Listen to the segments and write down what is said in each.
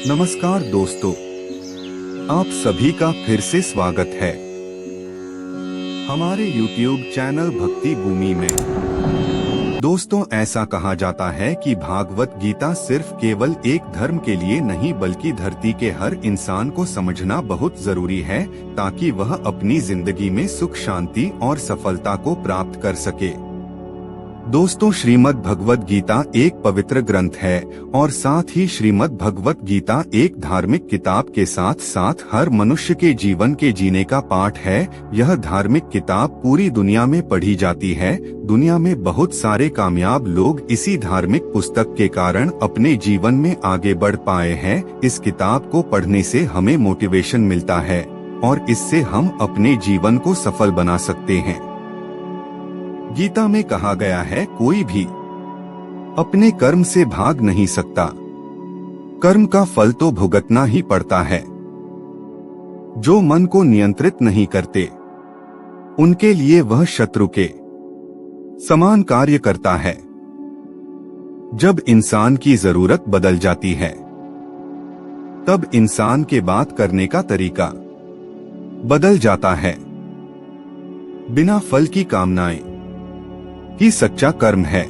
नमस्कार दोस्तों, आप सभी का फिर से स्वागत है हमारे YouTube चैनल भक्ति भूमि में। दोस्तों, ऐसा कहा जाता है कि भागवत गीता सिर्फ केवल एक धर्म के लिए नहीं बल्कि धरती के हर इंसान को समझना बहुत जरूरी है ताकि वह अपनी जिंदगी में सुख, शांति और सफलता को प्राप्त कर सके। दोस्तों, श्रीमद् भगवत गीता एक पवित्र ग्रंथ है और साथ ही श्रीमद् भगवत गीता एक धार्मिक किताब के साथ साथ हर मनुष्य के जीवन के जीने का पाठ है। यह धार्मिक किताब पूरी दुनिया में पढ़ी जाती है। दुनिया में बहुत सारे कामयाब लोग इसी धार्मिक पुस्तक के कारण अपने जीवन में आगे बढ़ पाए हैं। इस किताब को पढ़ने से हमें मोटिवेशन मिलता है और इससे हम अपने जीवन को सफल बना सकते हैं। गीता में कहा गया है, कोई भी अपने कर्म से भाग नहीं सकता, कर्म का फल तो भुगतना ही पड़ता है। जो मन को नियंत्रित नहीं करते उनके लिए वह शत्रु के समान कार्य करता है। जब इंसान की जरूरत बदल जाती है तब इंसान के बात करने का तरीका बदल जाता है। बिना फल की कामनाएं ही सच्चा कर्म है।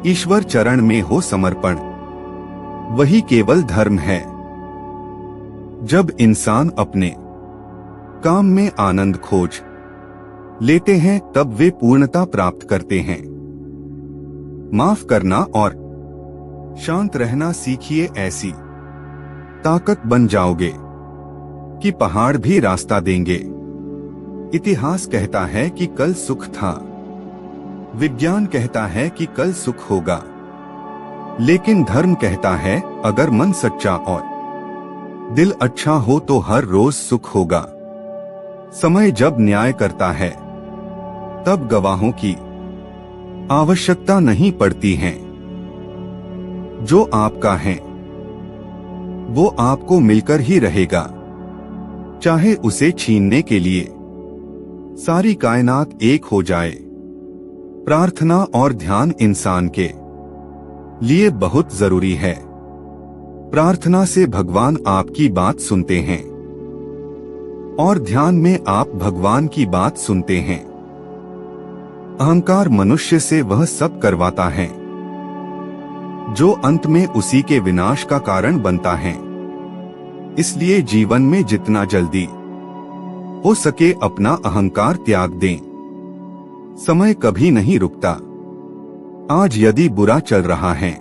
ईश्वर चरण में हो समर्पण, वही केवल धर्म है। जब इंसान अपने काम में आनंद खोज लेते हैं तब वे पूर्णता प्राप्त करते हैं। माफ करना और शांत रहना सीखिए, ऐसी ताकत बन जाओगे कि पहाड़ भी रास्ता देंगे। इतिहास कहता है कि कल सुख था, विज्ञान कहता है कि कल सुख होगा, लेकिन धर्म कहता है अगर मन सच्चा और दिल अच्छा हो तो हर रोज सुख होगा। समय जब न्याय करता है तब गवाहों की आवश्यकता नहीं पड़ती है। जो आपका है वो आपको मिलकर ही रहेगा, चाहे उसे छीनने के लिए सारी कायनात एक हो जाए। प्रार्थना और ध्यान इंसान के लिए बहुत जरूरी है। प्रार्थना से भगवान आपकी बात सुनते हैं और ध्यान में आप भगवान की बात सुनते हैं। अहंकार मनुष्य से वह सब करवाता है जो अंत में उसी के विनाश का कारण बनता है। इसलिए जीवन में जितना जल्दी हो सके अपना अहंकार त्याग दें। समय कभी नहीं रुकता। आज यदि बुरा चल रहा है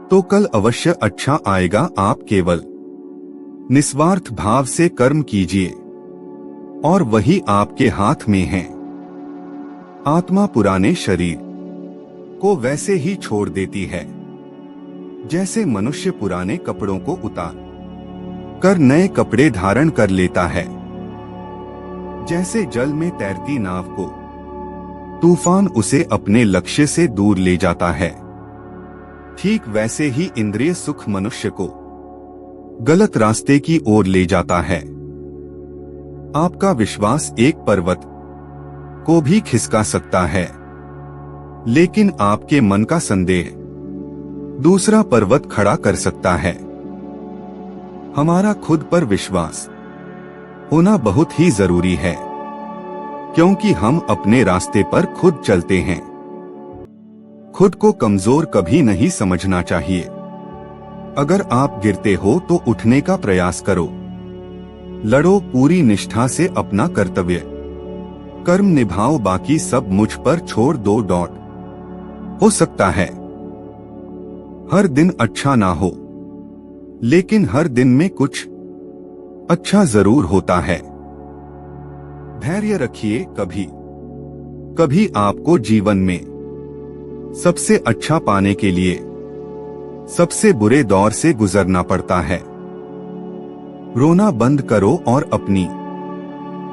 तो कल अवश्य अच्छा आएगा। आप केवल निस्वार्थ भाव से कर्म कीजिए और वही आपके हाथ में है। आत्मा पुराने शरीर को वैसे ही छोड़ देती है जैसे मनुष्य पुराने कपड़ों को उतार कर नए कपड़े धारण कर लेता है। जैसे जल में तैरती नाव को तूफान उसे अपने लक्ष्य से दूर ले जाता है, ठीक वैसे ही इंद्रिय सुख मनुष्य को गलत रास्ते की ओर ले जाता है। आपका विश्वास एक पर्वत को भी खिसका सकता है, लेकिन आपके मन का संदेह दूसरा पर्वत खड़ा कर सकता है। हमारा खुद पर विश्वास होना बहुत ही जरूरी है, क्योंकि हम अपने रास्ते पर खुद चलते हैं। खुद को कमजोर कभी नहीं समझना चाहिए। अगर आप गिरते हो तो उठने का प्रयास करो। लड़ो पूरी निष्ठा से अपना कर्तव्य, कर्म निभाओ, बाकी सब मुझ पर छोड़ दो। हो सकता है हर दिन अच्छा ना हो, लेकिन हर दिन में कुछ अच्छा जरूर होता है। धैर्य रखिए, कभी कभी आपको जीवन में सबसे अच्छा पाने के लिए सबसे बुरे दौर से गुजरना पड़ता है। रोना बंद करो और अपनी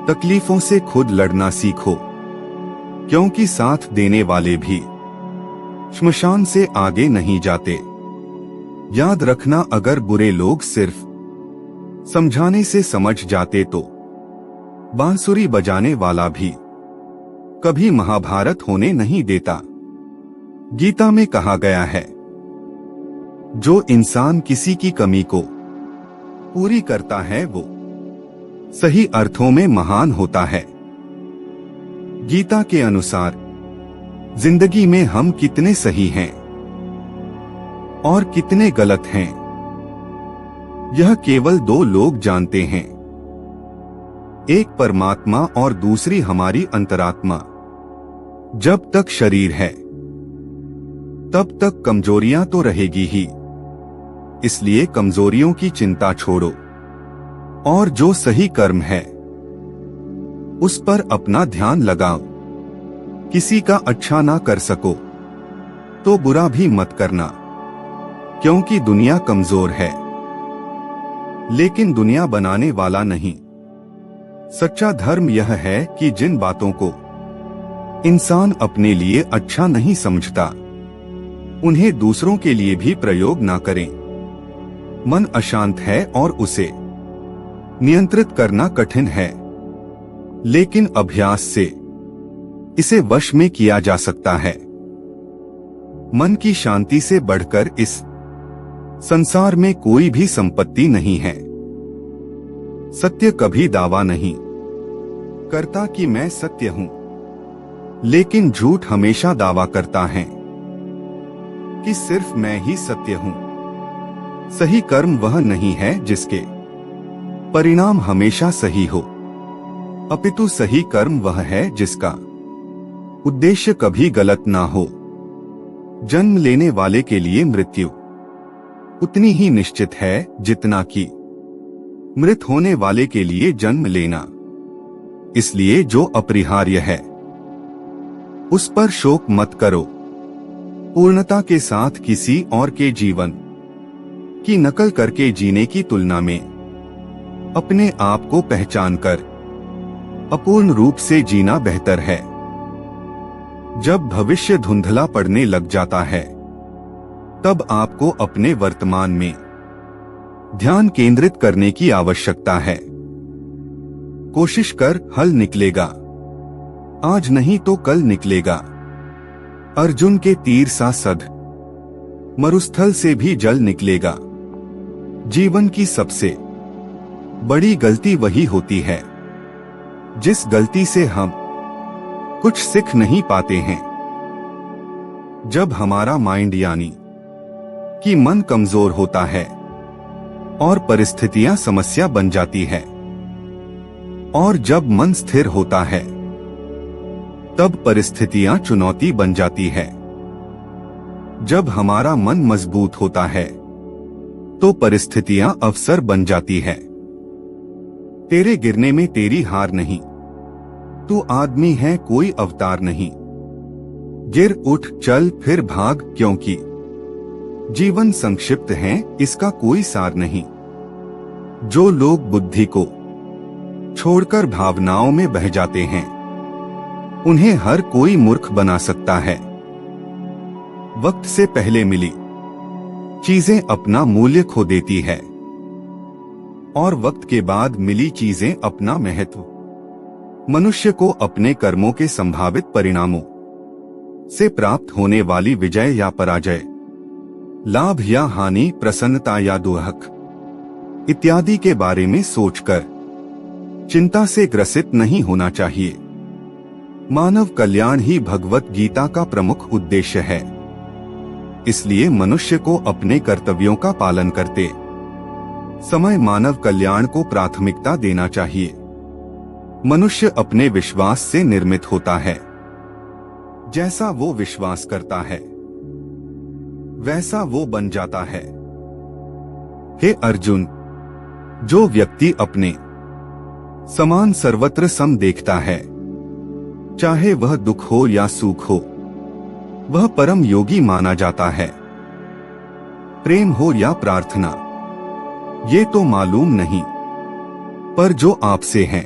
तकलीफों से खुद लड़ना सीखो, क्योंकि साथ देने वाले भी श्मशान से आगे नहीं जाते। याद रखना, अगर बुरे लोग सिर्फ समझाने से समझ जाते तो बांसुरी बजाने वाला भी कभी महाभारत होने नहीं देता। गीता में कहा गया है, जो इंसान किसी की कमी को पूरी करता है वो सही अर्थों में महान होता है। गीता के अनुसार जिंदगी में हम कितने सही हैं और कितने गलत हैं, यह केवल दो लोग जानते हैं, एक परमात्मा और दूसरी हमारी अंतरात्मा। जब तक शरीर है तब तक कमजोरियां तो रहेगी ही, इसलिए कमजोरियों की चिंता छोड़ो और जो सही कर्म है उस पर अपना ध्यान लगाओ। किसी का अच्छा ना कर सको तो बुरा भी मत करना, क्योंकि दुनिया कमजोर है लेकिन दुनिया बनाने वाला नहीं। सच्चा धर्म यह है कि जिन बातों को इंसान अपने लिए अच्छा नहीं समझता उन्हें दूसरों के लिए भी प्रयोग ना करें। मन अशांत है और उसे नियंत्रित करना कठिन है, लेकिन अभ्यास से इसे वश में किया जा सकता है। मन की शांति से बढ़कर इस संसार में कोई भी संपत्ति नहीं है। सत्य कभी दावा नहीं करता कि मैं सत्य हूं, लेकिन झूठ हमेशा दावा करता है कि सिर्फ मैं ही सत्य हूं। सही कर्म वह नहीं है जिसके परिणाम हमेशा सही हो, अपितु सही कर्म वह है जिसका उद्देश्य कभी गलत ना हो। जन्म लेने वाले के लिए मृत्यु उतनी ही निश्चित है जितना कि मृत होने वाले के लिए जन्म लेना। इसलिए जो अपरिहार्य है उस पर शोक मत करो। पूर्णता के साथ किसी और के जीवन की नकल करके जीने की तुलना में अपने आप को पहचानकर अपूर्ण रूप से जीना बेहतर है। जब भविष्य धुंधला पड़ने लग जाता है तब आपको अपने वर्तमान में ध्यान केंद्रित करने की आवश्यकता है। कोशिश कर, हल निकलेगा। आज नहीं तो कल निकलेगा। अर्जुन के तीर सा सद मरुस्थल से भी जल निकलेगा। जीवन की सबसे बड़ी गलती वही होती है जिस गलती से हम कुछ सीख नहीं पाते हैं। जब हमारा माइंड यानी कि मन कमजोर होता है और परिस्थितियां समस्या बन जाती है, और जब मन स्थिर होता है तब परिस्थितियां चुनौती बन जाती है। जब हमारा मन मजबूत होता है तो परिस्थितियां अवसर बन जाती है। तेरे गिरने में तेरी हार नहीं, तू आदमी है कोई अवतार नहीं। गिर उठ चल फिर भाग, क्योंकि जीवन संक्षिप्त है इसका कोई सार नहीं। जो लोग बुद्धि को छोड़कर भावनाओं में बह जाते हैं उन्हें हर कोई मूर्ख बना सकता है। वक्त से पहले मिली चीजें अपना मूल्य खो देती है और वक्त के बाद मिली चीजें अपना महत्व। मनुष्य को अपने कर्मों के संभावित परिणामों से प्राप्त होने वाली विजय या पराजय, लाभ या हानि, प्रसन्नता या दुख इत्यादि के बारे में सोचकर चिंता से ग्रसित नहीं होना चाहिए। मानव कल्याण ही भगवत गीता का प्रमुख उद्देश्य है। इसलिए मनुष्य को अपने कर्तव्यों का पालन करते समय मानव कल्याण को प्राथमिकता देना चाहिए। मनुष्य अपने विश्वास से निर्मित होता है। जैसा वो विश्वास करता है वैसा वो बन जाता है। हे अर्जुन, जो व्यक्ति अपने समान सर्वत्र सम देखता है, चाहे वह दुख हो या सुख हो, वह परम योगी माना जाता है। प्रेम हो या प्रार्थना, ये तो मालूम नहीं, पर जो आपसे है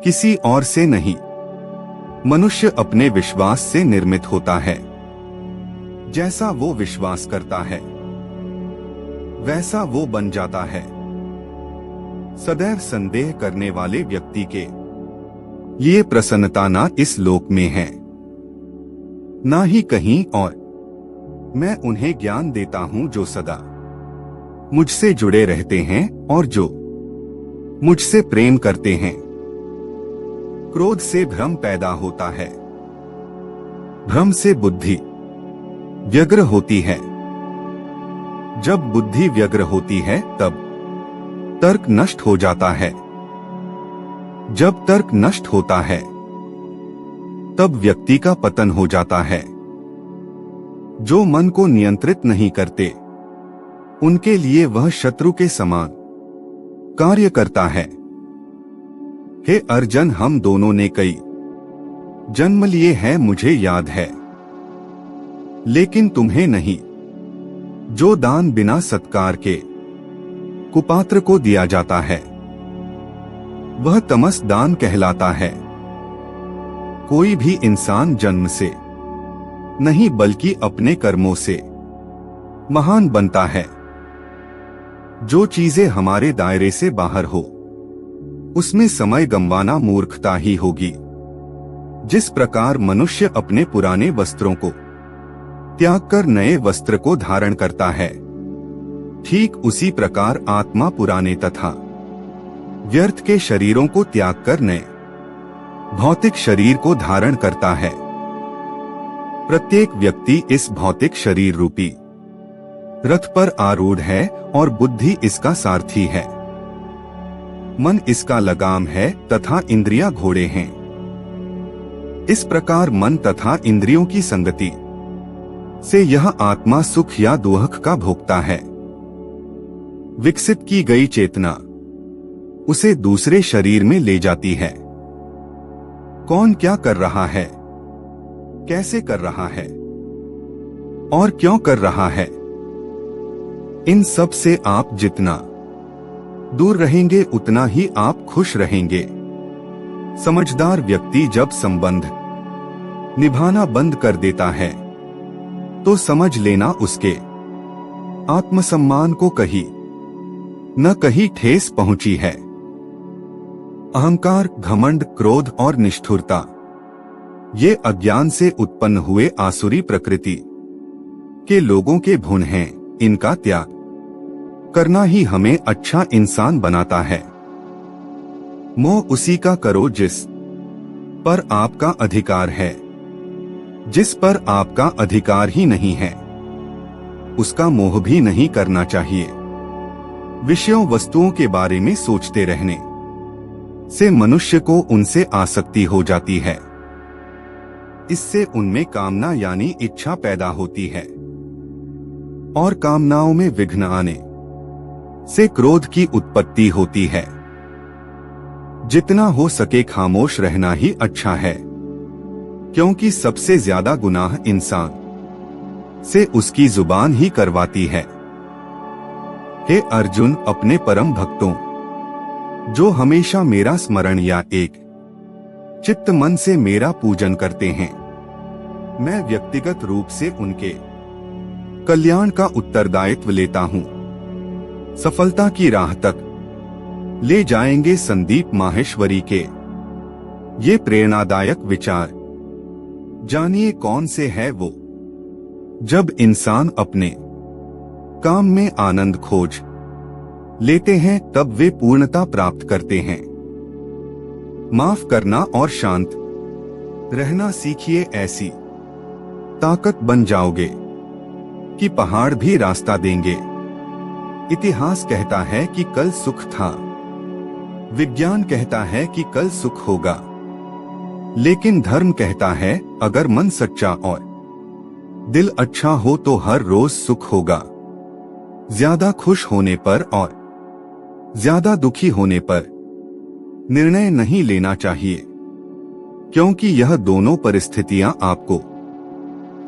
किसी और से नहीं। मनुष्य अपने विश्वास से निर्मित होता है। जैसा वो विश्वास करता है वैसा वो बन जाता है। सदैव संदेह करने वाले व्यक्ति के लिए प्रसन्नता ना इस लोक में है ना ही कहीं और। मैं उन्हें ज्ञान देता हूँ जो सदा मुझसे जुड़े रहते हैं और जो मुझसे प्रेम करते हैं। क्रोध से भ्रम पैदा होता है, भ्रम से बुद्धि व्यग्र होती है। जब बुद्धि व्यग्र होती है तब तर्क नष्ट हो जाता है। जब तर्क नष्ट होता है तब व्यक्ति का पतन हो जाता है। जो मन को नियंत्रित नहीं करते उनके लिए वह शत्रु के समान कार्य करता है। हे अर्जुन, हम दोनों ने कई जन्म लिए हैं मुझे याद है, लेकिन तुम्हें नहीं। जो दान बिना सत्कार के कुपात्र को दिया जाता है वह तमस दान कहलाता है। कोई भी इंसान जन्म से नहीं बल्कि अपने कर्मों से महान बनता है। जो चीजें हमारे दायरे से बाहर हो उसमें समय गंवाना मूर्खता ही होगी। जिस प्रकार मनुष्य अपने पुराने वस्त्रों को त्याग कर नए वस्त्र को धारण करता है, ठीक उसी प्रकार आत्मा पुराने तथा व्यर्थ के शरीरों को त्याग कर नए भौतिक शरीर को धारण करता है। प्रत्येक व्यक्ति इस भौतिक शरीर रूपी रथ पर आरूढ़ है और बुद्धि इसका सारथी है। मन इसका लगाम है तथा इंद्रियां घोड़े हैं। इस प्रकार मन तथा इंद्रियों की संगति से यह आत्मा सुख या दुख का भोगता है। विकसित की गई चेतना उसे दूसरे शरीर में ले जाती है। कौन क्या कर रहा है, कैसे कर रहा है और क्यों कर रहा है, इन सब से आप जितना दूर रहेंगे उतना ही आप खुश रहेंगे। समझदार व्यक्ति जब संबंध निभाना बंद कर देता है तो समझ लेना उसके आत्मसम्मान को कहीं न कहीं ठेस पहुंची है। अहंकार, घमंड, क्रोध और निष्ठुरता ये अज्ञान से उत्पन्न हुए आसुरी प्रकृति के लोगों के गुण हैं। इनका त्याग करना ही हमें अच्छा इंसान बनाता है। मोह उसी का करो जिस पर आपका अधिकार है। जिस पर आपका अधिकार ही नहीं है उसका मोह भी नहीं करना चाहिए। विषयों वस्तुओं के बारे में सोचते रहने से मनुष्य को उनसे आसक्ति हो जाती है। इससे उनमें कामना यानी इच्छा पैदा होती है और कामनाओं में विघ्न आने से क्रोध की उत्पत्ति होती है। जितना हो सके खामोश रहना ही अच्छा है, क्योंकि सबसे ज्यादा गुनाह इंसान से उसकी जुबान ही करवाती है। हे अर्जुन, अपने परम भक्तों जो हमेशा मेरा स्मरण या एक चित्त मन से मेरा पूजन करते हैं, मैं व्यक्तिगत रूप से उनके कल्याण का उत्तरदायित्व लेता हूं। सफलता की राह तक ले जाएंगे संदीप माहेश्वरी के ये प्रेरणादायक विचार। जानिए कौन से है वो। जब इंसान अपने काम में आनंद खोज लेते हैं तब वे पूर्णता प्राप्त करते हैं। माफ करना और शांत रहना सीखिए, ऐसी ताकत बन जाओगे कि पहाड़ भी रास्ता देंगे। इतिहास कहता है कि कल सुख था, विज्ञान कहता है कि कल सुख होगा, लेकिन धर्म कहता है अगर मन सच्चा और दिल अच्छा हो तो हर रोज सुख होगा। ज्यादा खुश होने पर और ज्यादा दुखी होने पर निर्णय नहीं लेना चाहिए, क्योंकि यह दोनों परिस्थितियां आपको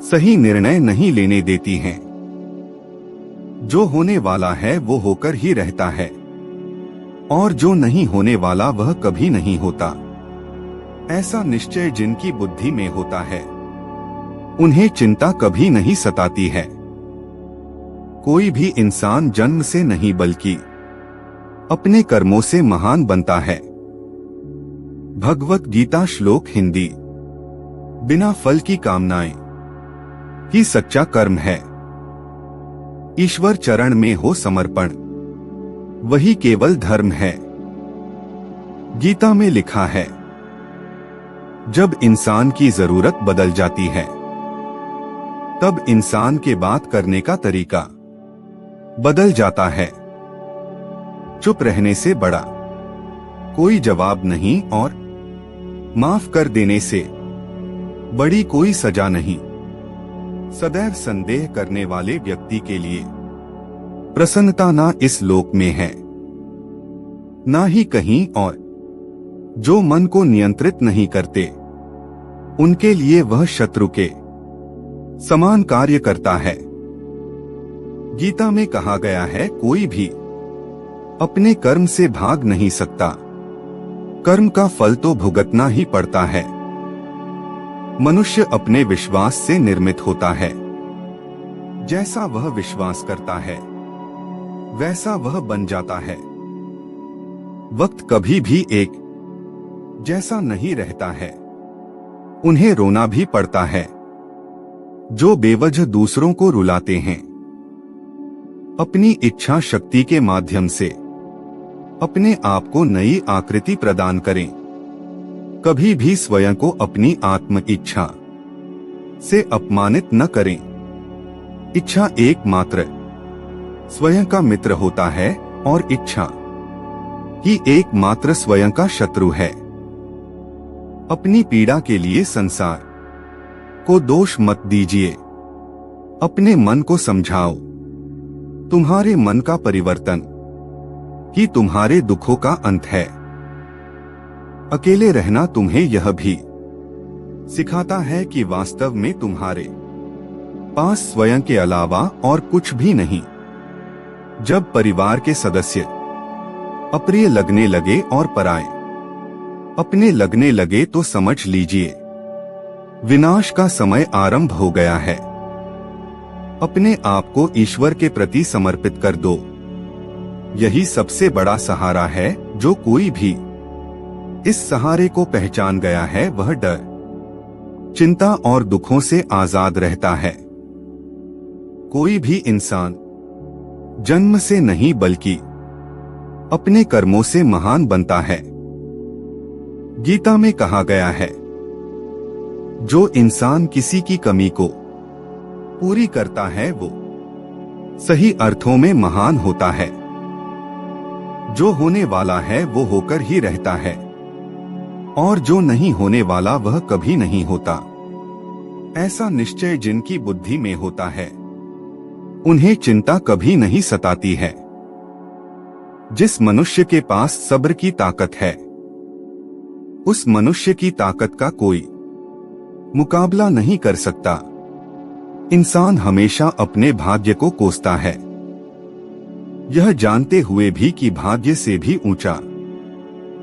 सही निर्णय नहीं लेने देती हैं। जो होने वाला है वो होकर ही रहता है और जो नहीं होने वाला वह कभी नहीं होता। ऐसा निश्चय जिनकी बुद्धि में होता है उन्हें चिंता कभी नहीं सताती है। कोई भी इंसान जन्म से नहीं बल्कि अपने कर्मों से महान बनता है। भगवत गीता श्लोक हिंदी। बिना फल की कामनाएं ही सच्चा कर्म है। ईश्वर चरण में हो समर्पण, वही केवल धर्म है। गीता में लिखा है, जब इंसान की जरूरत बदल जाती है तब इंसान के बात करने का तरीका बदल जाता है। चुप रहने से बड़ा कोई जवाब नहीं और माफ कर देने से बड़ी कोई सजा नहीं। सदैव संदेह करने वाले व्यक्ति के लिए प्रसन्नता ना इस लोक में है ना ही कहीं और। जो मन को नियंत्रित नहीं करते उनके लिए वह शत्रु के समान कार्य करता है। गीता में कहा गया है, कोई भी अपने कर्म से भाग नहीं सकता, कर्म का फल तो भुगतना ही पड़ता है। मनुष्य अपने विश्वास से निर्मित होता है। जैसा वह विश्वास करता है वैसा वह बन जाता है। वक्त कभी भी एक जैसा नहीं रहता है। उन्हें रोना भी पड़ता है जो बेवजह दूसरों को रुलाते हैं। अपनी इच्छा शक्ति के माध्यम से अपने आप को नई आकृति प्रदान करें। कभी भी स्वयं को अपनी आत्म इच्छा से अपमानित न करें। इच्छा एकमात्र स्वयं का मित्र होता है और इच्छा ही एकमात्र स्वयं का शत्रु है। अपनी पीड़ा के लिए संसार को दोष मत दीजिए। अपने मन को समझाओ, तुम्हारे मन का परिवर्तन ही तुम्हारे दुखों का अंत है। अकेले रहना तुम्हें यह भी सिखाता है कि वास्तव में तुम्हारे पास स्वयं के अलावा और कुछ भी नहीं। जब परिवार के सदस्य अप्रिय लगने लगे और पराए अपने लगने लगे तो समझ लीजिए विनाश का समय आरंभ हो गया है। अपने आप को ईश्वर के प्रति समर्पित कर दो। यही सबसे बड़ा सहारा है। जो कोई भी इस सहारे को पहचान गया है वह डर, चिंता और दुखों से आजाद रहता है। कोई भी इंसान जन्म से नहीं बल्कि अपने कर्मों से महान बनता है। गीता में कहा गया है, जो इंसान किसी की कमी को पूरी करता है वो सही अर्थों में महान होता है। जो होने वाला है वो होकर ही रहता है और जो नहीं होने वाला वह कभी नहीं होता। ऐसा निश्चय जिनकी बुद्धि में होता है उन्हें चिंता कभी नहीं सताती है। जिस मनुष्य के पास सब्र की ताकत है उस मनुष्य की ताकत का कोई मुकाबला नहीं कर सकता। इंसान हमेशा अपने भाग्य को कोसता है, यह जानते हुए भी कि भाग्य से भी ऊंचा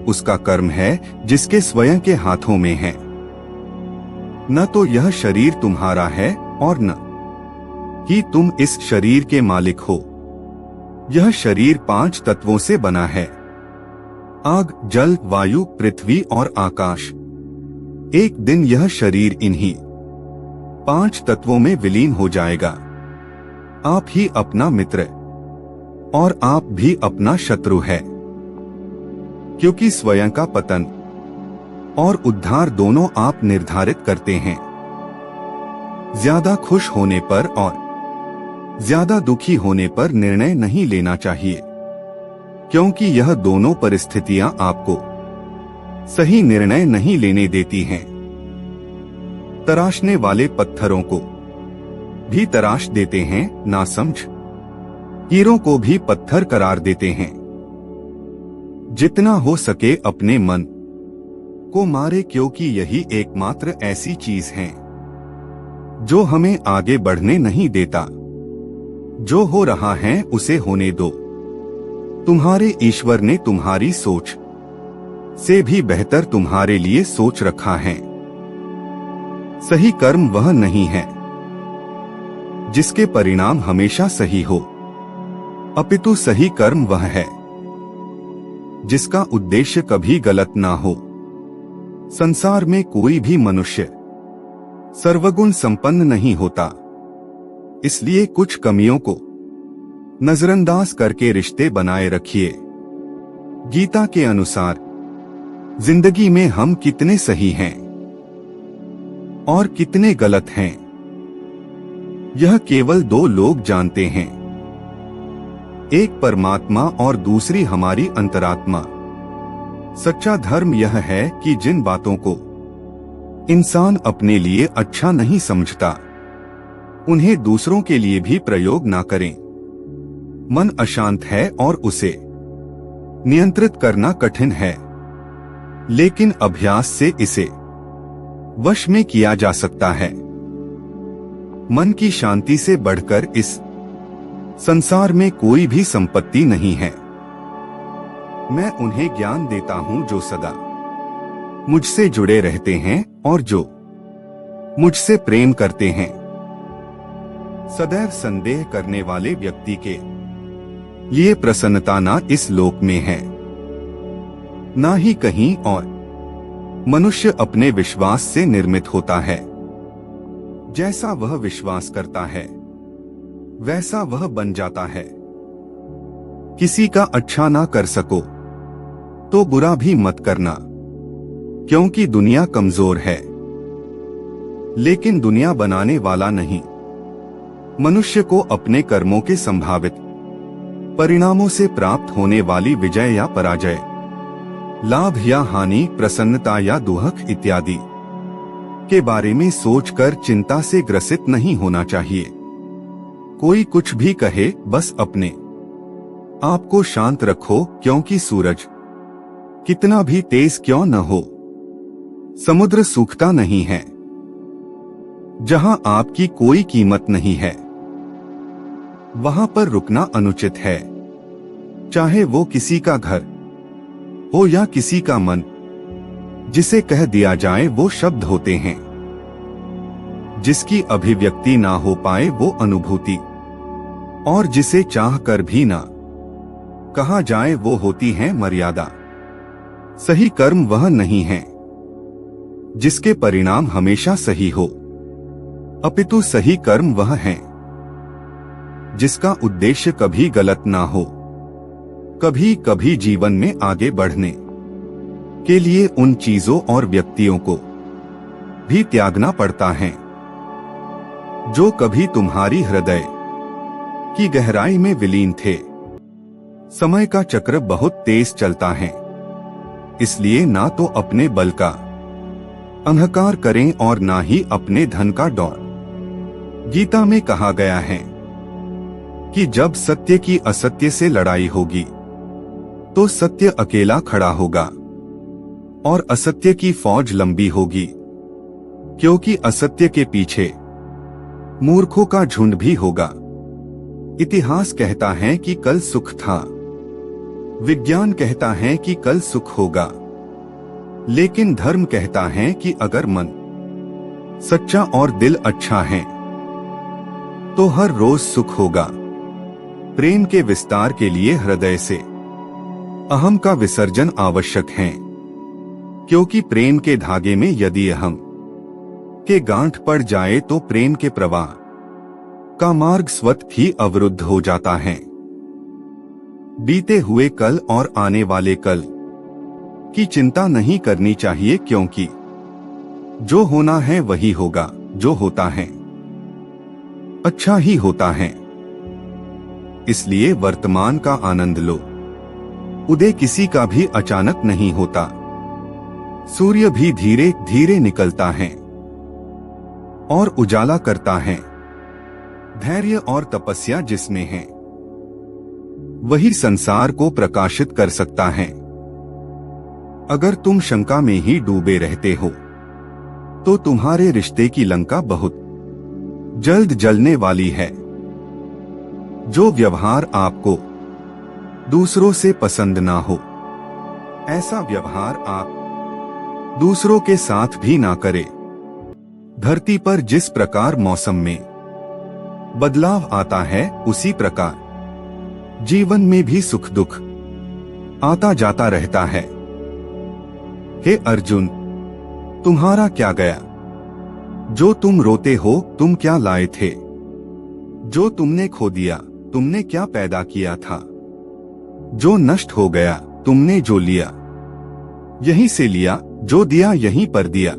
उसका कर्म है जिसके स्वयं के हाथों में है। न तो यह शरीर तुम्हारा है और न ही तुम इस शरीर के मालिक हो। यह शरीर 5 तत्वों से बना है, आग, जल, वायु, पृथ्वी और आकाश। एक दिन यह शरीर इन्हीं 5 तत्वों में विलीन हो जाएगा। आप ही अपना मित्र और आप भी अपना शत्रु है, क्योंकि स्वयं का पतन और उद्धार दोनों आप निर्धारित करते हैं। ज्यादा खुश होने पर और ज्यादा दुखी होने पर निर्णय नहीं लेना चाहिए, क्योंकि यह दोनों परिस्थितियां आपको सही निर्णय नहीं लेने देती हैं। तराशने वाले पत्थरों को भी तराश देते हैं, नासमझ हीरों को भी पत्थर करार देते हैं। जितना हो सके अपने मन को मारे, क्योंकि यही एकमात्र ऐसी चीज है जो हमें आगे बढ़ने नहीं देता। जो हो रहा है उसे होने दो। तुम्हारे ईश्वर ने तुम्हारी सोच से भी बेहतर तुम्हारे लिए सोच रखा है। सही कर्म वह नहीं है जिसके परिणाम हमेशा सही हो, अपितु सही कर्म वह है जिसका उद्देश्य कभी गलत ना हो। संसार में कोई भी मनुष्य सर्वगुण संपन्न नहीं होता, इसलिए कुछ कमियों को नजरअंदाज करके रिश्ते बनाए रखिए। गीता के अनुसार जिंदगी में हम कितने सही हैं और कितने गलत हैं, यह केवल दो लोग जानते हैं, एक परमात्मा और दूसरी हमारी अंतरात्मा। सच्चा धर्म यह है कि जिन बातों को इंसान अपने लिए अच्छा नहीं समझता, उन्हें दूसरों के लिए भी प्रयोग ना करें। मन अशांत है और उसे नियंत्रित करना कठिन है, लेकिन अभ्यास से इसे वश में किया जा सकता है। मन की शांति से बढ़कर इस संसार में कोई भी संपत्ति नहीं है। मैं उन्हें ज्ञान देता हूं जो सदा मुझसे जुड़े रहते हैं और जो मुझसे प्रेम करते हैं। सदैव संदेह करने वाले व्यक्ति के लिए प्रसन्नता ना इस लोक में है, ना ही कहीं और। मनुष्य अपने विश्वास से निर्मित होता है। जैसा वह विश्वास करता है वैसा वह बन जाता है। किसी का अच्छा ना कर सको तो बुरा भी मत करना, क्योंकि दुनिया कमजोर है, लेकिन दुनिया बनाने वाला नहीं। मनुष्य को अपने कर्मों के संभावित परिणामों से प्राप्त होने वाली विजय या पराजय, लाभ या हानि, प्रसन्नता या दुख इत्यादि के बारे में सोचकर चिंता से ग्रसित नहीं होना चाहिए। कोई कुछ भी कहे, बस अपने आप को शांत रखो, क्योंकि सूरज कितना भी तेज क्यों न हो, समुद्र सूखता नहीं है। जहां आपकी कोई कीमत नहीं है, वहां पर रुकना अनुचित है। चाहे वो किसी का घर हो या किसी का मन, जिसे कह दिया जाए वो शब्द होते हैं। जिसकी अभिव्यक्ति ना हो पाए वो अनुभूति, और जिसे चाह कर भी ना कहा जाए वो होती है मर्यादा। सही कर्म वह नहीं है जिसके परिणाम हमेशा सही हो, अपितु सही कर्म वह है जिसका उद्देश्य कभी गलत ना हो। कभी कभी जीवन में आगे बढ़ने के लिए उन चीजों और व्यक्तियों को भी त्यागना पड़ता है जो कभी तुम्हारी हृदय की गहराई में विलीन थे। समय का चक्र बहुत तेज चलता है, इसलिए ना तो अपने बल का अहंकार करें और ना ही अपने धन का दौड़। गीता में कहा गया है कि जब सत्य की असत्य से लड़ाई होगी तो सत्य अकेला खड़ा होगा और असत्य की फौज लंबी होगी, क्योंकि असत्य के पीछे मूर्खों का झुंड भी होगा। इतिहास कहता है कि कल सुख था, विज्ञान कहता है कि कल सुख होगा, लेकिन धर्म कहता है कि अगर मन सच्चा और दिल अच्छा है तो हर रोज सुख होगा। प्रेम के विस्तार के लिए हृदय से अहम का विसर्जन आवश्यक है, क्योंकि प्रेम के धागे में यदि अहम के गांठ पड़ जाए तो प्रेम के प्रवाह का मार्ग स्वतः ही अवरुद्ध हो जाता है। बीते हुए कल और आने वाले कल की चिंता नहीं करनी चाहिए, क्योंकि जो होना है वही होगा। जो होता है अच्छा ही होता है, इसलिए वर्तमान का आनंद लो। उदय किसी का भी अचानक नहीं होता, सूर्य भी धीरे धीरे निकलता है और उजाला करता है। धैर्य और तपस्या जिसमें है वही संसार को प्रकाशित कर सकता है। अगर तुम शंका में ही डूबे रहते हो तो तुम्हारे रिश्ते की लंका बहुत जल्द जलने वाली है। जो व्यवहार आपको दूसरों से पसंद ना हो, ऐसा व्यवहार आप दूसरों के साथ भी ना करें। धरती पर जिस प्रकार मौसम में बदलाव आता है, उसी प्रकार जीवन में भी सुख दुख आता जाता रहता है। हे अर्जुन, तुम्हारा क्या गया? जो तुम रोते हो, तुम क्या लाए थे? जो तुमने खो दिया, तुमने क्या पैदा किया था? जो नष्ट हो गया तुमने जो लिया, यहीं से लिया, जो दिया यहीं पर दिया।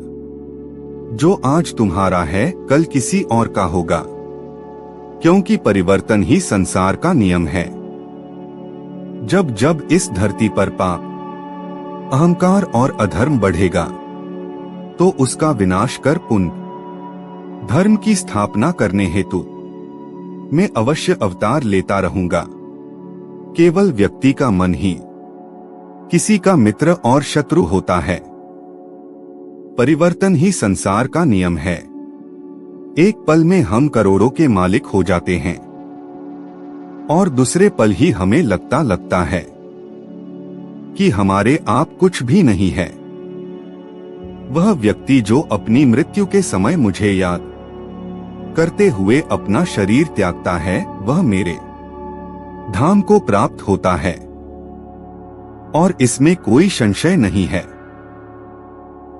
जो आज तुम्हारा है कल किसी और का होगा, क्योंकि परिवर्तन ही संसार का नियम है। जब जब इस धरती पर पाप, अहंकार और अधर्म बढ़ेगा, तो उसका विनाश कर पुण्य, धर्म की स्थापना करने हेतु मैं अवश्य अवतार लेता रहूंगा। केवल व्यक्ति का मन ही किसी का मित्र और शत्रु होता है। परिवर्तन ही संसार का नियम है। एक पल में हम करोड़ों के मालिक हो जाते हैं और दूसरे पल ही हमें लगता है कि हमारे आप कुछ भी नहीं है। वह व्यक्ति जो अपनी मृत्यु के समय मुझे याद करते हुए अपना शरीर त्यागता है, वह मेरे धाम को प्राप्त होता है और इसमें कोई संशय नहीं है।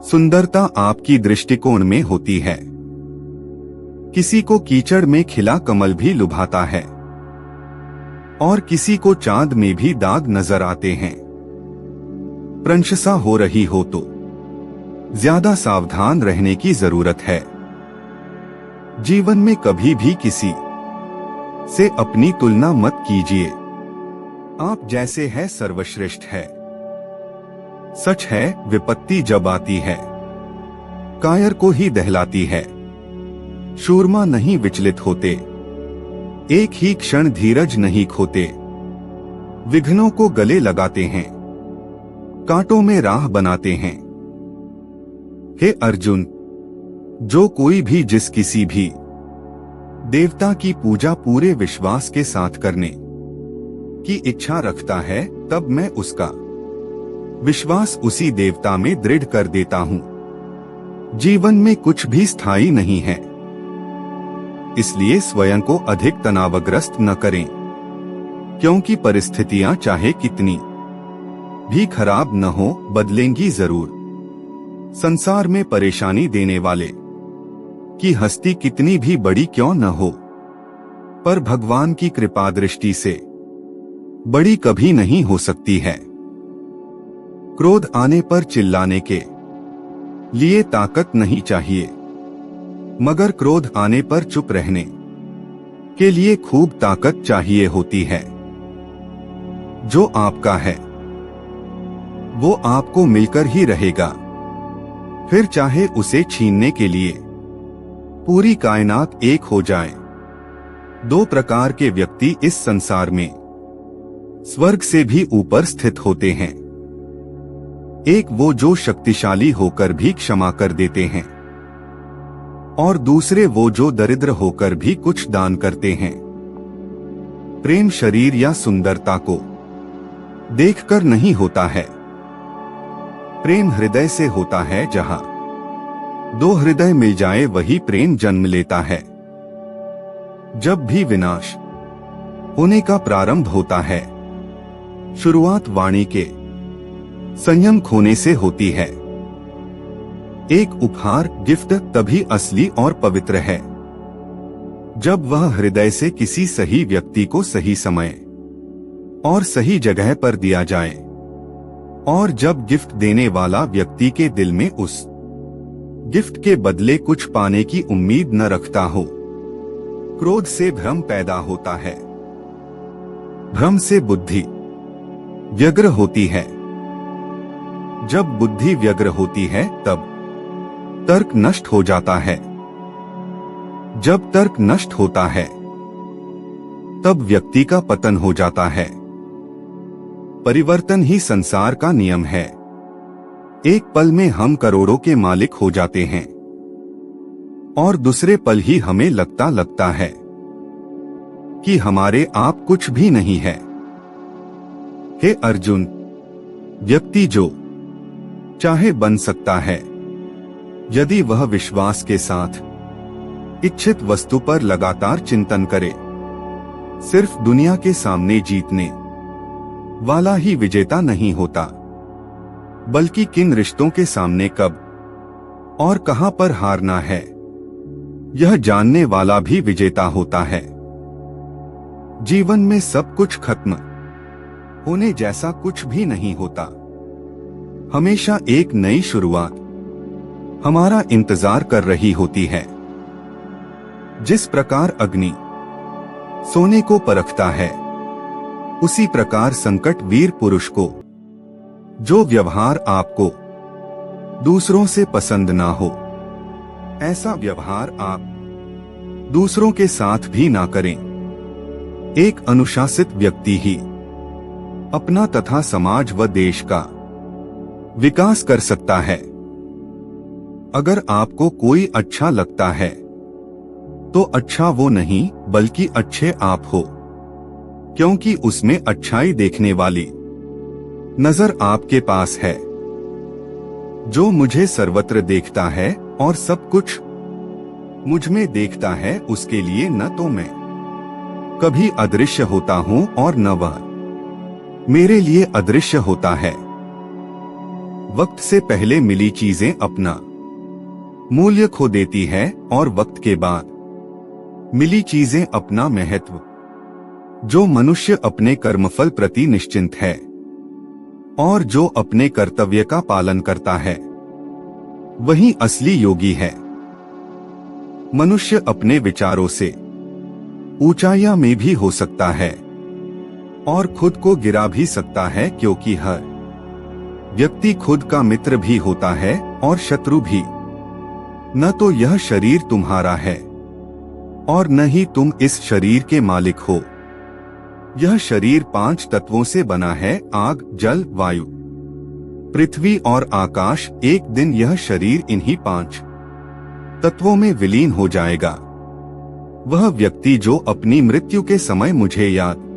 सुंदरता आपकी दृष्टिकोण में होती है। किसी को कीचड़ में खिला कमल भी लुभाता है और किसी को चांद में भी दाग नजर आते हैं। प्रशंसा हो रही हो तो ज्यादा सावधान रहने की जरूरत है। जीवन में कभी भी किसी से अपनी तुलना मत कीजिए। आप जैसे है सर्वश्रेष्ठ है। सच है, विपत्ति जब आती है कायर को ही दहलाती है। शूरमा नहीं विचलित होते, एक ही क्षण धीरज नहीं खोते। विघ्नों को गले लगाते हैं, कांटों में राह बनाते हैं। हे अर्जुन, जो कोई भी जिस किसी भी देवता की पूजा पूरे विश्वास के साथ करने की इच्छा रखता है, तब मैं उसका विश्वास उसी देवता में दृढ़ कर देता हूं। जीवन में कुछ भी स्थायी नहीं है, इसलिए स्वयं को अधिक तनावग्रस्त न करें, क्योंकि परिस्थितियां चाहे कितनी भी खराब न हो, बदलेंगी जरूर। संसार में परेशानी देने वाले की हस्ती कितनी भी बड़ी क्यों न हो, पर भगवान की कृपा दृष्टि से बड़ी कभी नहीं हो सकती है। क्रोध आने पर चिल्लाने के लिए ताकत नहीं चाहिए, मगर क्रोध आने पर चुप रहने के लिए खूब ताकत चाहिए होती है। जो आपका है वो आपको मिलकर ही रहेगा, फिर चाहे उसे छीनने के लिए पूरी कायनात एक हो जाए। दो प्रकार के व्यक्ति इस संसार में स्वर्ग से भी ऊपर स्थित होते हैं। एक वो जो शक्तिशाली होकर भी क्षमा कर देते हैं, और दूसरे वो जो दरिद्र होकर भी कुछ दान करते हैं। प्रेम शरीर या सुंदरता को देखकर नहीं होता है, प्रेम हृदय से होता है। जहां दो हृदय मिल जाए वही प्रेम जन्म लेता है। जब भी विनाश होने का प्रारंभ होता है, शुरुआत वाणी के संयम खोने से होती है। एक उपहार, गिफ्ट तभी असली और पवित्र है जब वह हृदय से किसी सही व्यक्ति को सही समय और सही जगह पर दिया जाए, और जब गिफ्ट देने वाला व्यक्ति के दिल में उस गिफ्ट के बदले कुछ पाने की उम्मीद न रखता हो। क्रोध से भ्रम पैदा होता है, भ्रम से बुद्धि व्यग्र होती है। जब बुद्धि व्यग्र होती है तब तर्क नष्ट हो जाता है। जब तर्क नष्ट होता है तब व्यक्ति का पतन हो जाता है। परिवर्तन ही संसार का नियम है। एक पल में हम करोड़ों के मालिक हो जाते हैं और दूसरे पल ही हमें लगता है कि हमारे आप कुछ भी नहीं है। हे अर्जुन, व्यक्ति जो चाहे बन सकता है, यदि वह विश्वास के साथ इच्छित वस्तु पर लगातार चिंतन करे। सिर्फ दुनिया के सामने जीतने वाला ही विजेता नहीं होता, बल्कि किन रिश्तों के सामने कब और कहां पर हारना है, यह जानने वाला भी विजेता होता है। जीवन में सब कुछ खत्म होने जैसा कुछ भी नहीं होता। हमेशा एक नई शुरुआत हमारा इंतजार कर रही होती है। जिस प्रकार अग्नि सोने को परखता है, उसी प्रकार संकट वीर पुरुष को, जो व्यवहार आपको दूसरों से पसंद ना हो, ऐसा व्यवहार आप दूसरों के साथ भी ना करें। एक अनुशासित व्यक्ति ही अपना तथा समाज व देश का विकास कर सकता है। अगर आपको कोई अच्छा लगता है तो अच्छा वो नहीं बल्कि अच्छे आप हो, क्योंकि उसमें अच्छाई देखने वाली नजर आपके पास है। जो मुझे सर्वत्र देखता है और सब कुछ मुझ में देखता है, उसके लिए न तो मैं कभी अदृश्य होता हूँ और न वह मेरे लिए अदृश्य होता है। वक्त से पहले मिली चीजें अपना मूल्य खो देती है और वक्त के बाद मिली चीजें अपना महत्व। जो मनुष्य अपने कर्मफल प्रति निश्चिंत है और जो अपने कर्तव्य का पालन करता है, वही असली योगी है। मनुष्य अपने विचारों से ऊंचाइयां में भी हो सकता है और खुद को गिरा भी सकता है, क्योंकि हर व्यक्ति खुद का मित्र भी होता है और शत्रु भी। न तो यह शरीर तुम्हारा है और न ही तुम इस शरीर के मालिक हो। यह शरीर 5 तत्वों से बना है, आग, जल, वायु, पृथ्वी और आकाश। एक दिन यह शरीर इन्हीं 5 तत्वों में विलीन हो जाएगा। वह व्यक्ति जो अपनी मृत्यु के समय मुझे याद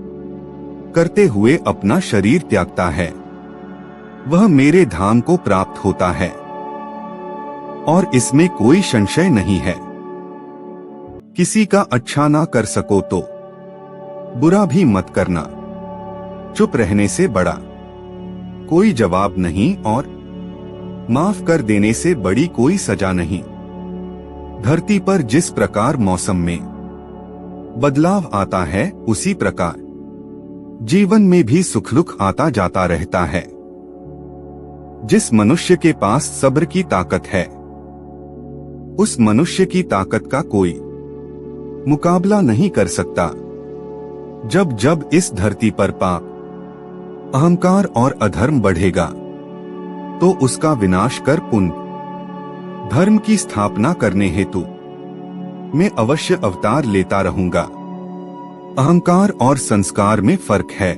करते हुए अपना शरीर त्यागता है, वह मेरे धाम को प्राप्त होता है और इसमें कोई संशय नहीं है। किसी का अच्छा ना कर सको तो बुरा भी मत करना। चुप रहने से बड़ा कोई जवाब नहीं और माफ कर देने से बड़ी कोई सजा नहीं। धरती पर जिस प्रकार मौसम में बदलाव आता है, उसी प्रकार जीवन में भी सुख दुख आता जाता रहता है। जिस मनुष्य के पास सब्र की ताकत है, उस मनुष्य की ताकत का कोई मुकाबला नहीं कर सकता। जब जब इस धरती पर पाप, अहंकार और अधर्म बढ़ेगा, तो उसका विनाश कर पुण्य धर्म की स्थापना करने हेतु मैं अवश्य अवतार लेता रहूंगा। अहंकार और संस्कार में फर्क है।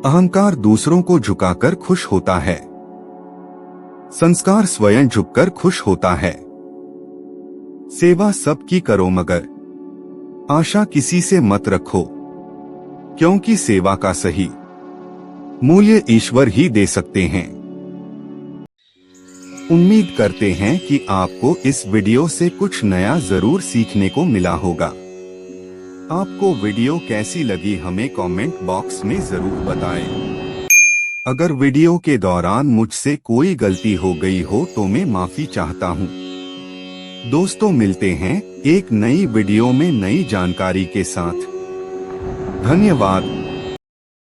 अहंकार दूसरों को झुकाकर खुश होता है, संस्कार स्वयं झुककर खुश होता है। सेवा सबकी करो मगर आशा किसी से मत रखो, क्योंकि सेवा का सही मूल्य ईश्वर ही दे सकते हैं। उम्मीद करते हैं कि आपको इस वीडियो से कुछ नया जरूर सीखने को मिला होगा। आपको वीडियो कैसी लगी हमें कमेंट बॉक्स में जरूर बताएं। अगर वीडियो के दौरान मुझसे कोई गलती हो गई हो तो मैं माफी चाहता हूं। दोस्तों, मिलते हैं एक नई वीडियो में नई जानकारी के साथ। धन्यवाद।